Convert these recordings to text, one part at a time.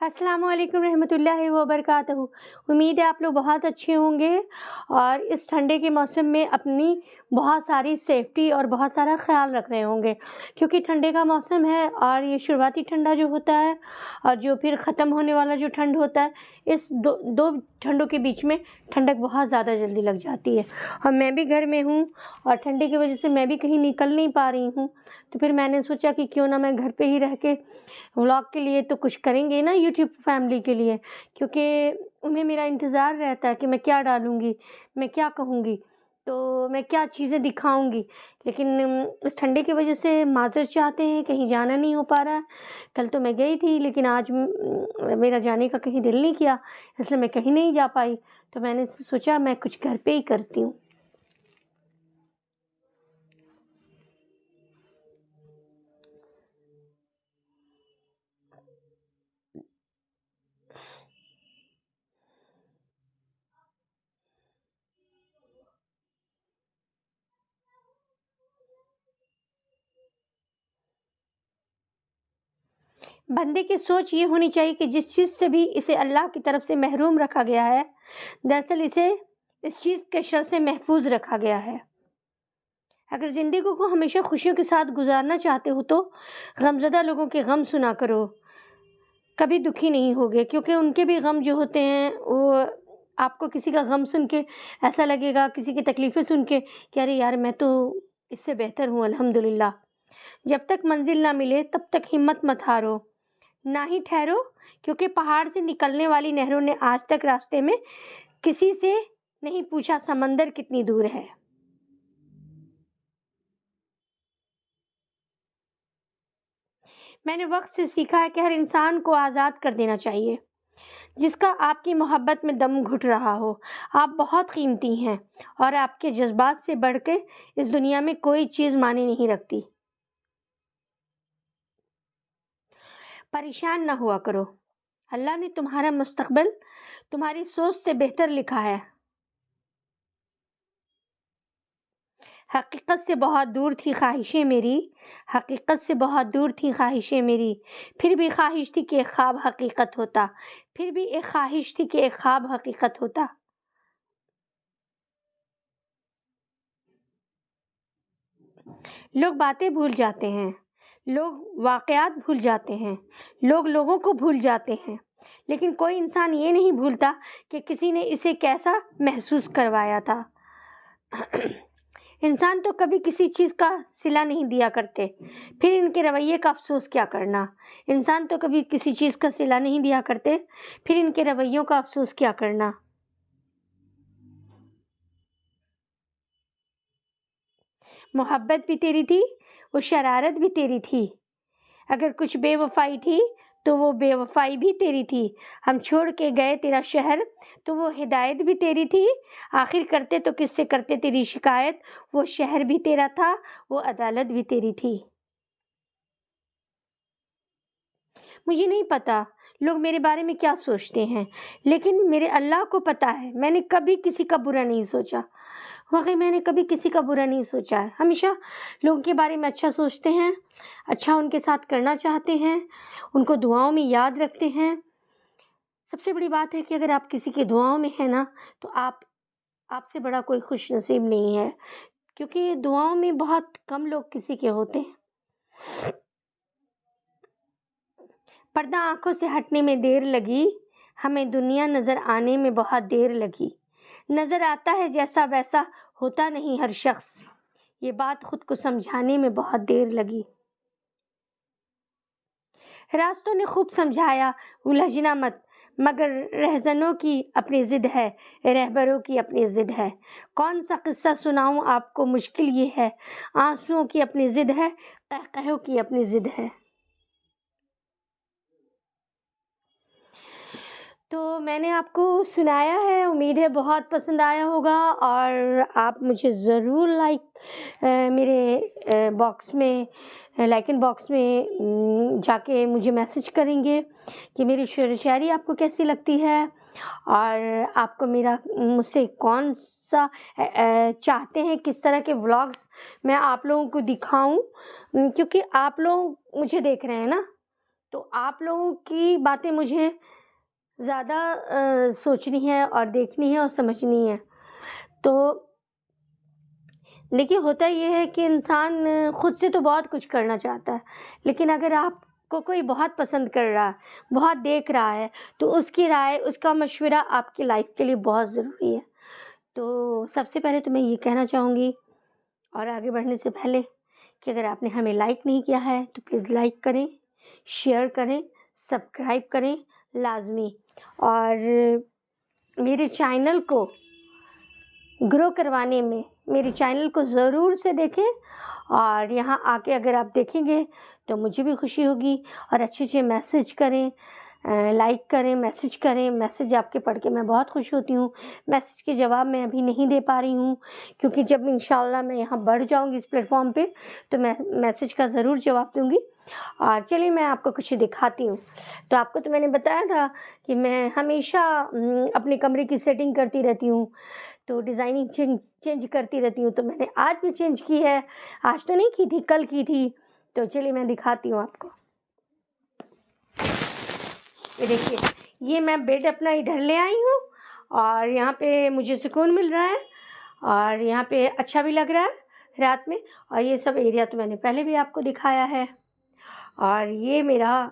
अस्सलाम वालेकुम रहमतुल्लाहि व बरकातहू। उम्मीद है आप लोग बहुत अच्छे होंगे और इस ठंडे के मौसम में अपनी बहुत सारी सेफ्टी और बहुत सारा ख़्याल रख रहे होंगे, क्योंकि ठंडे का मौसम है और ये शुरुआती ठंडा जो होता है और जो फिर ख़त्म होने वाला जो ठंड होता है, इस दो दो ठंडों के बीच में ठंडक बहुत ज़्यादा जल्दी लग जाती है। और मैं भी घर में हूँ और ठंडी की वजह से मैं भी कहीं निकल नहीं पा रही हूँ, तो फिर मैंने सोचा कि क्यों ना मैं घर पे ही रह के व्लॉग के लिए तो कुछ करेंगे ना यूट्यूब फैमिली के लिए, क्योंकि उन्हें मेरा इंतज़ार रहता है कि मैं क्या डालूँगी, मैं क्या कहूँगी, तो मैं क्या चीज़ें दिखाऊँगी। लेकिन इस ठंडे की वजह से माज़रत चाहते हैं, कहीं जाना नहीं हो पा रहा है। कल तो मैं गई थी लेकिन आज मेरा जाने का कहीं दिल नहीं किया, इसलिए मैं कहीं नहीं जा पाई। तो मैंने सोचा मैं कुछ घर पे ही करती हूँ। बंदे की सोच ये होनी चाहिए कि जिस चीज़ से भी इसे अल्लाह की तरफ से महरूम रखा गया है, दरअसल इसे इस चीज़ के शर से महफूज रखा गया है। अगर ज़िंदगी को हमेशा खुशियों के साथ गुजारना चाहते हो तो गमज़दा लोगों के गम सुना करो, कभी दुखी नहीं होगे, क्योंकि उनके भी गम जो होते हैं वो आपको किसी का गम सुन के ऐसा लगेगा, किसी की तकलीफ़ें सुन के कि अरे यार मैं तो इससे बेहतर हूँ अल्हम्दुलिल्लाह। जब तक मंजिल ना मिले तब तक हिम्मत मत हारो, ना ही ठहरो, क्योंकि पहाड़ से निकलने वाली नहरों ने आज तक रास्ते में किसी से नहीं पूछा समंदर कितनी दूर है। मैंने वक्त से सीखा है कि हर इंसान को आज़ाद कर देना चाहिए जिसका आपकी मोहब्बत में दम घुट रहा हो। आप बहुत कीमती हैं और आपके जज्बात से बढ़ के इस दुनिया में कोई चीज़ मायने नहीं रखती। परेशान ना हुआ करो, अल्लाह ने तुम्हारा मुस्तकबिल तुम्हारी सोच से बेहतर लिखा है। हकीकत से बहुत दूर थी ख्वाहिशें मेरी, हकीकत से बहुत दूर थी ख्वाहिशें मेरी, फिर भी ख्वाहिश थी कि एक ख्वाब हकीकत होता, फिर भी एक ख्वाहिश थी कि एक ख्वाब हकीकत होता। लोग बातें भूल जाते हैं, लोग वाक़यात भूल जाते हैं, लोग लोगों को भूल जाते हैं, लेकिन कोई इंसान ये नहीं भूलता कि किसी ने इसे कैसा महसूस करवाया था। इंसान तो कभी किसी चीज़ का सिला नहीं दिया करते, फिर इनके रवैये का अफ़सोस क्या करना। इंसान तो कभी किसी चीज़ का सिला नहीं दिया करते, फिर इनके रवैयों का अफ़सोस क्या करना। मोहब्बत भी तेरी थी, वो शरारत भी तेरी थी। अगर कुछ बेवफ़ाई थी, तो वो बेवफ़ाई भी तेरी थी। हम छोड़ के गए तेरा शहर, तो वो हिदायत भी तेरी थी। आखिर करते तो किससे करते तेरी शिकायत, वो शहर भी तेरा था, वो अदालत भी तेरी थी। मुझे नहीं पता लोग मेरे बारे में क्या सोचते हैं, लेकिन मेरे अल्लाह को पता है, मैंने कभी किसी का बुरा नहीं सोचा। वाक़ई मैंने कभी किसी का बुरा नहीं सोचा है। हमेशा लोगों के बारे में अच्छा सोचते हैं, अच्छा उनके साथ करना चाहते हैं, उनको दुआओं में याद रखते हैं। सबसे बड़ी बात है कि अगर आप किसी की दुआओं में हैं ना, तो आपसे बड़ा कोई खुशनसीब नहीं है, क्योंकि दुआओं में बहुत कम लोग किसी के होते हैं। पर्दा आँखों से हटने में देर लगी, हमें दुनिया नज़र आने में बहुत देर लगी। नज़र आता है जैसा वैसा होता नहीं हर शख्स, ये बात खुद को समझाने में बहुत देर लगी। रास्तों ने खूब समझाया उलझना मत, मगर रहज़नों की अपनी ज़िद है, रहबरों की अपनी ज़िद है। कौन सा किस्सा सुनाऊँ आपको, मुश्किल ये है। आँसुओं की अपनी ज़िद है, कहकहों की अपनी ज़िद है। तो मैंने आपको सुनाया है, उम्मीद है बहुत पसंद आया होगा और आप मुझे ज़रूर मेरे बॉक्स में लाइकन बॉक्स में जाके मुझे मैसेज करेंगे कि मेरी शेर व शायरी आपको कैसी लगती है और आपको मेरा मुझसे कौन-सा चाहते हैं किस तरह के व्लॉग्स मैं आप लोगों को दिखाऊँ, क्योंकि आप लोग मुझे देख रहे हैं ना। تو آپ لوگوں کی باتیں مجھے زیادہ سوچنی ہے اور دیکھنی ہے اور سمجھنی ہے. تو دیکھیے ہوتا یہ ہے کہ انسان خود سے تو بہت کچھ کرنا چاہتا ہے، لیکن اگر آپ کو کوئی بہت پسند کر رہا ہے، بہت دیکھ رہا ہے، تو اس کی رائے، اس کا مشورہ آپ کی لائف کے لیے بہت ضروری ہے. تو سب سے پہلے تو میں یہ کہنا چاہوں گی، اور آگے بڑھنے سے پہلے، کہ اگر آپ نے ہمیں لائک نہیں کیا ہے تو پلیز لائک کریں، شیئر کریں، سبسکرائب کریں لازمی، اور میرے چینل کو گرو کروانے میں میری چینل کو ضرور سے دیکھیں. اور یہاں آ کے اگر آپ دیکھیں گے تو مجھے بھی خوشی ہوگی، اور اچھے سے میسج کریں، لائک کریں، میسج کریں. میسج آپ کے پڑھ کے میں بہت خوش ہوتی ہوں. میسج کے جواب میں ابھی نہیں دے پا رہی ہوں، کیونکہ جب انشاءاللہ میں یہاں بڑھ جاؤں گی اس پلیٹ فارم پہ تو میں میسج کا ضرور جواب دوں گی. اور چلیے میں آپ کو کچھ دکھاتی ہوں. تو آپ کو تو میں نے بتایا تھا کہ میں ہمیشہ اپنے کمرے کی سیٹنگ کرتی رہتی ہوں، تو ڈیزائننگ چینج کرتی رہتی ہوں. تو میں نے آج بھی چینج کی ہے، آج تو نہیں کی تھی، کل کی تھی. تو چلیے میں دکھاتی ہوں آپ کو. یہ دیکھیے، یہ میں بیڈ اپنا ادھر لے آئی ہوں، اور یہاں پہ مجھے سکون مل رہا ہے، اور یہاں پہ اچھا بھی لگ رہا ہے رات میں. اور یہ سب ایریا تو میں نے پہلے بھی آپ کو دکھایا ہے. اور یہ میرا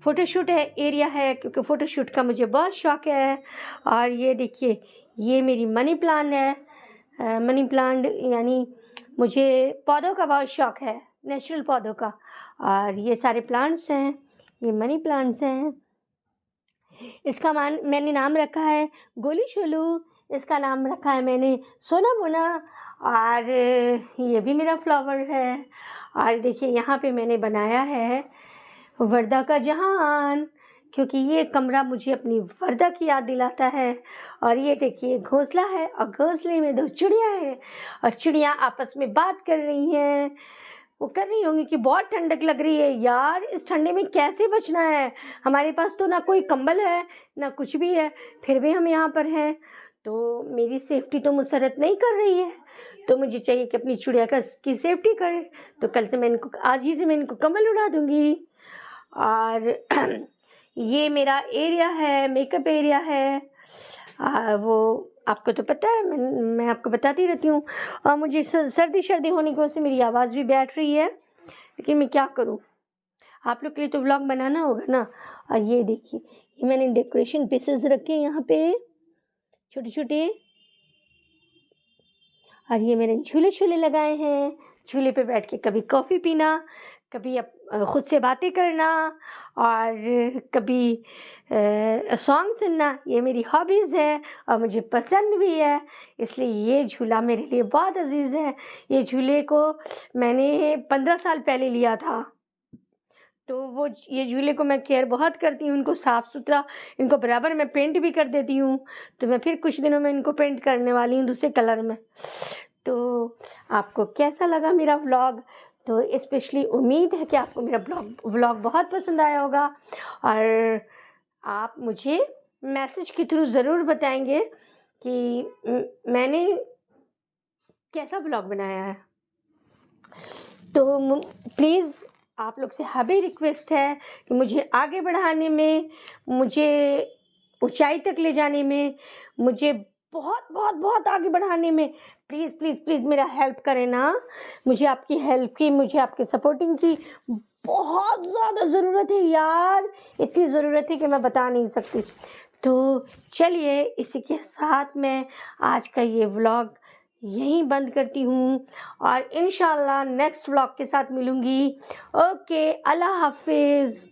فوٹو شوٹ ایریا ہے، کیونکہ فوٹو شوٹ کا مجھے بہت شوق ہے. اور یہ دیکھیے، یہ میری منی پلانٹ ہے. منی پلانٹ یعنی مجھے پودوں کا بہت شوق ہے، نیچرل پودوں کا. اور یہ سارے پلانٹس ہیں، یہ منی پلانٹس ہیں. اس کا میں نے نام رکھا ہے گولی شولو. اس کا نام رکھا ہے میں نے سونا مونا. اور یہ بھی میرا فلاور ہے. اور دیکھیے یہاں پہ میں نے بنایا ہے وردہ کا جہان، کیونکہ یہ کمرہ مجھے اپنی وردہ کی یاد دلاتا ہے. اور یہ دیکھیے گھونسلہ ہے، اور گھونسلے میں 2 چڑیاں ہیں، اور چڑیاں آپس میں بات کر رہی ہیں. وہ کر رہی ہوں گی کہ بہت ٹھنڈک لگ رہی ہے یار، اس ٹھنڈے میں کیسے بچنا ہے، ہمارے پاس تو نہ کوئی کمبل ہے نہ کچھ بھی ہے، پھر بھی ہم یہاں پر ہیں. تو میری سیفٹی تو مسرت نہیں کر رہی ہے، تو مجھے چاہیے کہ اپنی چڑیا کی سیفٹی کرے. تو کل سے میں ان کو، آج ہی سے میں ان کو کمبل اڑا دوں گی. اور یہ میرا ایریا ہے، میک اپ ایریا ہے. وہ آپ کو تو پتہ ہے، میں آپ کو بتاتی رہتی ہوں. اور مجھے سردی ہونے کی وجہ سے میری آواز بھی بیٹھ رہی ہے، لیکن میں کیا کروں، آپ لوگ کے لیے تو ولاگ بنانا ہوگا نا. اور یہ دیکھیے، یہ میں نے ڈیکوریشن پیسز رکھے ہیں یہاں پہ چھوٹے چھوٹے. اور یہ میں نے جھولے لگائے ہیں، جھولے پہ بیٹھ کے کبھی کافی پینا، کبھی خود سے باتیں کرنا، اور کبھی سانگ سننا. یہ میری ہابیز ہے اور مجھے پسند بھی ہے، اس لیے یہ جھولا میرے لیے بہت عزیز ہے. یہ جھولے کو میں نے 15 سال پہلے لیا تھا. تو یہ جھولے کو میں کیئر بہت کرتی ہوں، ان کو صاف ستھرا، ان کو برابر میں پینٹ بھی کر دیتی ہوں. تو میں پھر کچھ دنوں میں ان کو پینٹ کرنے والی ہوں دوسرے کلر میں. تو آپ کو کیسا لگا میرا ولاگ؟ تو اسپیشلی امید ہے کہ آپ کو میرا ولاگ بہت پسند آیا ہوگا، اور آپ مجھے میسج کے تھرو ضرور بتائیں گے کہ میں نے کیسا ولاگ بنایا ہے. تو پلیز آپ لوگ سے ہابی ریکویسٹ ہے کہ مجھے آگے بڑھانے میں، مجھے اونچائی تک لے جانے میں، مجھے بہت بہت بہت آگے بڑھانے میں پلیز پلیز پلیز میرا ہیلپ کریں نا. مجھے آپ کی ہیلپ کی، مجھے آپ کے سپورٹنگ کی بہت زیادہ ضرورت ہے یار، اتنی ضرورت ہے کہ میں بتا نہیں سکتی. تو چلیے اسی کے ساتھ میں آج کا یہ ولاگ یہیں بند کرتی ہوں، اور انشاءاللہ نیکسٹ ولاگ کے ساتھ ملوں گی. اوکے، اللہ حافظ.